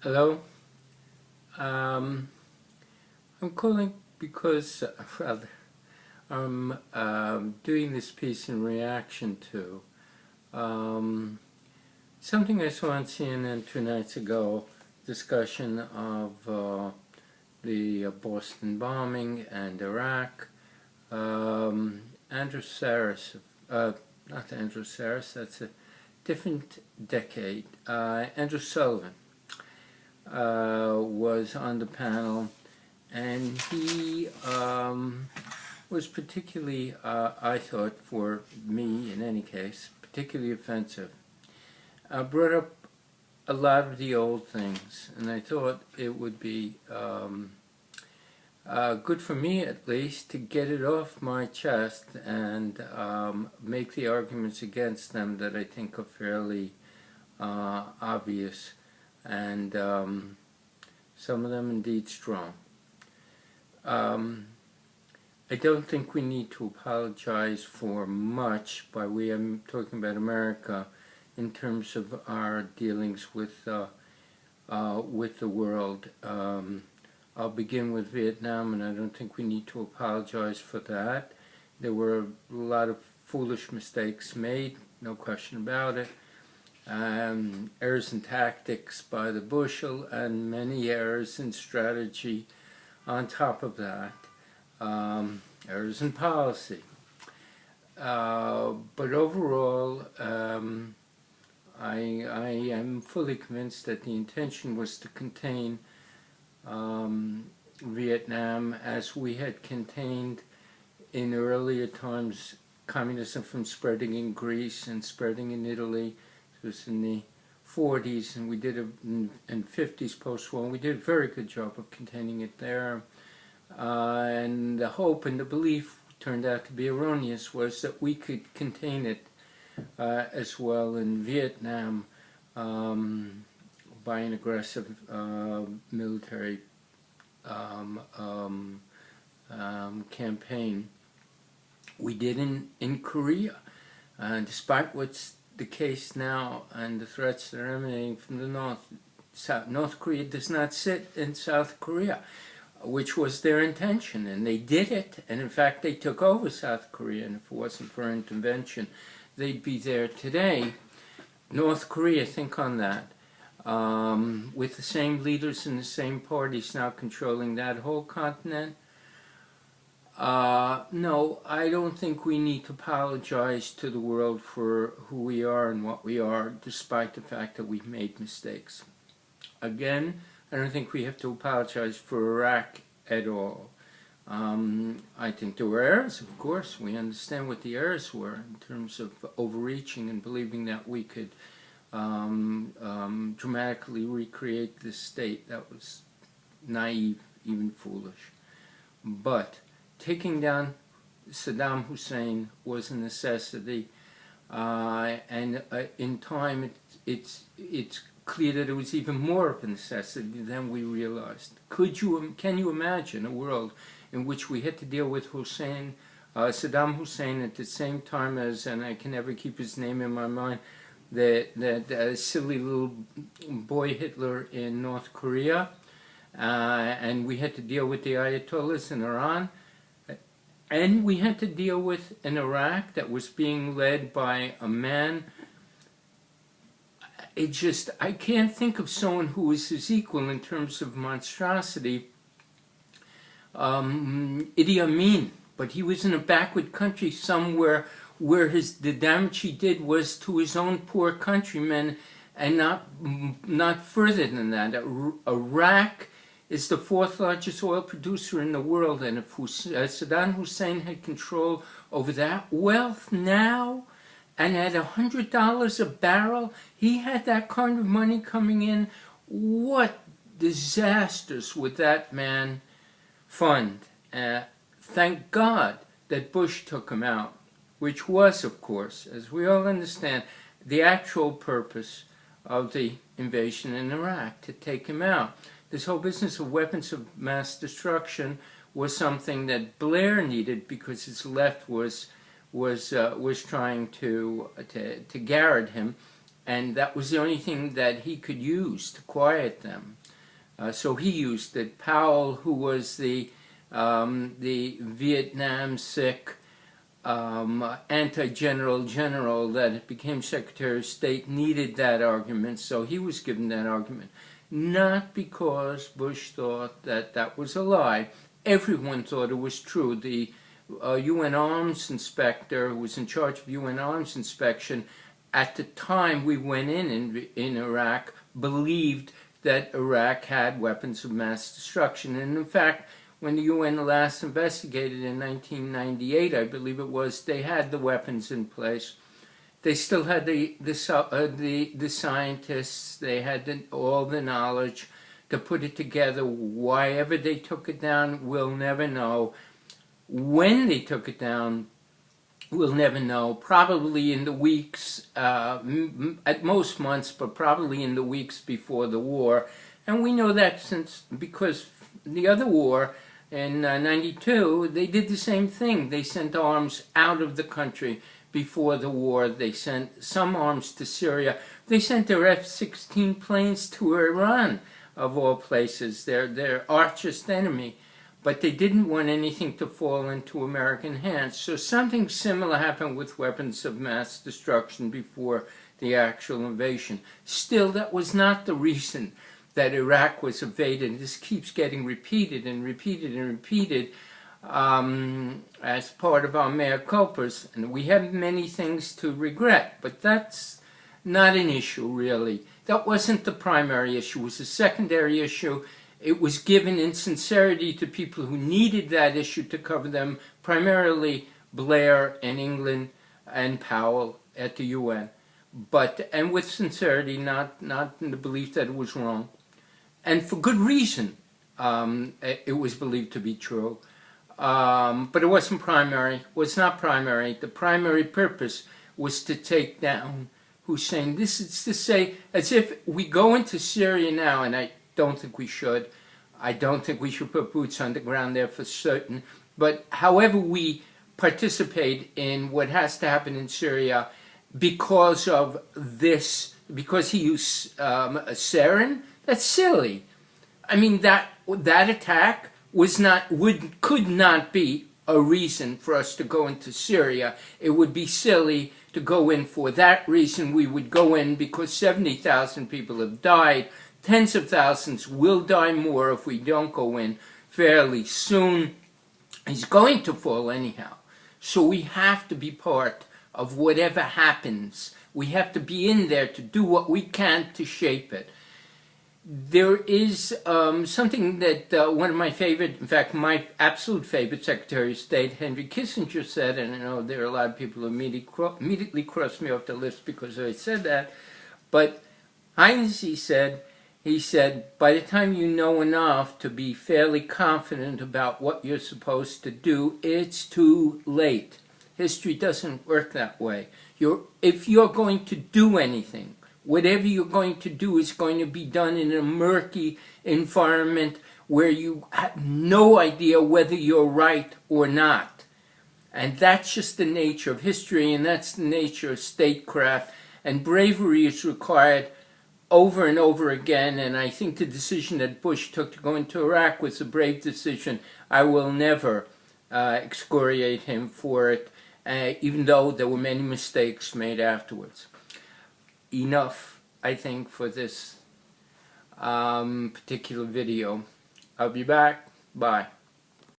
Hello. Um, I'm calling because, rather, I'm doing this piece in reaction to um, something I saw on CNN 2 nights ago, discussion of the Boston bombing and Iraq. Andrew Saris, not Andrew Saris, that's a different decade. Andrew Sullivan was on the panel, and he was particularly, I thought, for me in any case, particularly offensive. Brought up a lot of the old things, and I thought it would be good for me, at least, to get it off my chest and make the arguments against them that I think are fairly obvious, and some of them indeed strong. I don't think we need to apologize for much by we. I'm talking about America in terms of our dealings with the world. I'll begin with Vietnam, and I don't think we need to apologize for that. There were a lot of foolish mistakes made, no question about it. Errors in tactics by the bushel, and many errors in strategy on top of that. Errors in policy. But overall, I am fully convinced that the intention was to contain Vietnam as we had contained in earlier times communism from spreading in Greece and spreading in Italy. It was in the 40s, and we did it in 50s post-war, and we did a very good job of containing it there. And the hope and the belief turned out to be erroneous, was that we could contain it as well in Vietnam by an aggressive military campaign. We did in Korea, despite what's the case now and the threats that are emanating from the North Korea does not sit in South Korea, which was their intention, and they did it, and in fact they took over South Korea, and if it wasn't for intervention, they'd be there today. North Korea, think on that. With the same leaders and the same parties now controlling that whole continent. No, I don't think we need to apologize to the world for who we are and what we are, despite the fact that we've made mistakes. Again, I don't think we have to apologize for Iraq at all. I think there were errors, of course. We understand what the errors were in terms of overreaching and believing that we could dramatically recreate this state. That was naive, even foolish. But taking down Saddam Hussein was a necessity, and in time it's clear that it was even more of a necessity than we realized. Can you imagine a world in which we had to deal with Saddam Hussein at the same time as, and I can never keep his name in my mind, that silly little boy Hitler in North Korea, and we had to deal with the Ayatollahs in Iran, and we had to deal with an Iraq that was being led by a man. I can't think of someone who was his equal in terms of monstrosity. Idi Amin, but he was in a backward country somewhere where the damage he did was to his own poor countrymen, and not further than that. Iraq is the fourth largest oil producer in the world, and if Saddam Hussein had control over that wealth now, and at $100 a barrel, he had that kind of money coming in, what disasters would that man fund? Thank God that Bush took him out, which was, of course, as we all understand, the actual purpose of the invasion in Iraq, to take him out. This whole business of weapons of mass destruction was something that Blair needed because his left was trying to garrot him, and that was the only thing that he could use to quiet them. So he used it. Powell, who was the Vietnam sick anti-general that became Secretary of State, needed that argument, so he was given that argument. Not because Bush thought that that was a lie. Everyone thought it was true. The UN arms inspector, who was in charge of UN arms inspection, at the time we went in Iraq, believed that Iraq had weapons of mass destruction. And in fact, when the UN last investigated in 1998, I believe it was, they had the weapons in place. They still had the scientists, they had all the knowledge to put it together. Why ever they took it down, we'll never know. When they took it down, we'll never know. Probably in the weeks, at most months, but probably in the weeks before the war. And we know that because the other war, in 92, they did the same thing. They sent arms out of the country before the war. They sent some arms to Syria. They sent their F-16 planes to Iran, of all places, their archest enemy. But they didn't want anything to fall into American hands. So something similar happened with weapons of mass destruction before the actual invasion. Still, that was not the reason that Iraq was invaded. This keeps getting repeated and repeated and repeated as part of our mea culpas. And we have many things to regret, but that's not an issue, really. That wasn't the primary issue. It was a secondary issue. It was given in sincerity to people who needed that issue to cover them, primarily Blair and England and Powell at the UN. And with sincerity, not in the belief that it was wrong. And for good reason, it was believed to be true. But it wasn't primary, was not primary. The primary purpose was to take down Hussein. This is to say, as if we go into Syria now, and I don't think we should. I don't think we should put boots on the ground there for certain. But however we participate in what has to happen in Syria because of this, because he used sarin, that's silly. I mean, that attack could not be a reason for us to go into Syria. It would be silly to go in for that reason. We would go in because 70,000 people have died. Tens of thousands will die more if we don't go in fairly soon. He's going to fall anyhow. So we have to be part of whatever happens. We have to be in there to do what we can to shape it. There is something that one of my favorite, in fact, my absolute favorite Secretary of State, Henry Kissinger, said, and I know there are a lot of people who immediately crossed me off the list because I said that, but Heinz, he said, by the time you know enough to be fairly confident about what you're supposed to do, it's too late. History doesn't work that way. If you're going to do anything, whatever you're going to do is going to be done in a murky environment where you have no idea whether you're right or not. And that's just the nature of history, and that's the nature of statecraft. And bravery is required over and over again, and I think the decision that Bush took to go into Iraq was a brave decision. I will never excoriate him for it, even though there were many mistakes made afterwards. Enough, I think, for this particular video. I'll be back. Bye.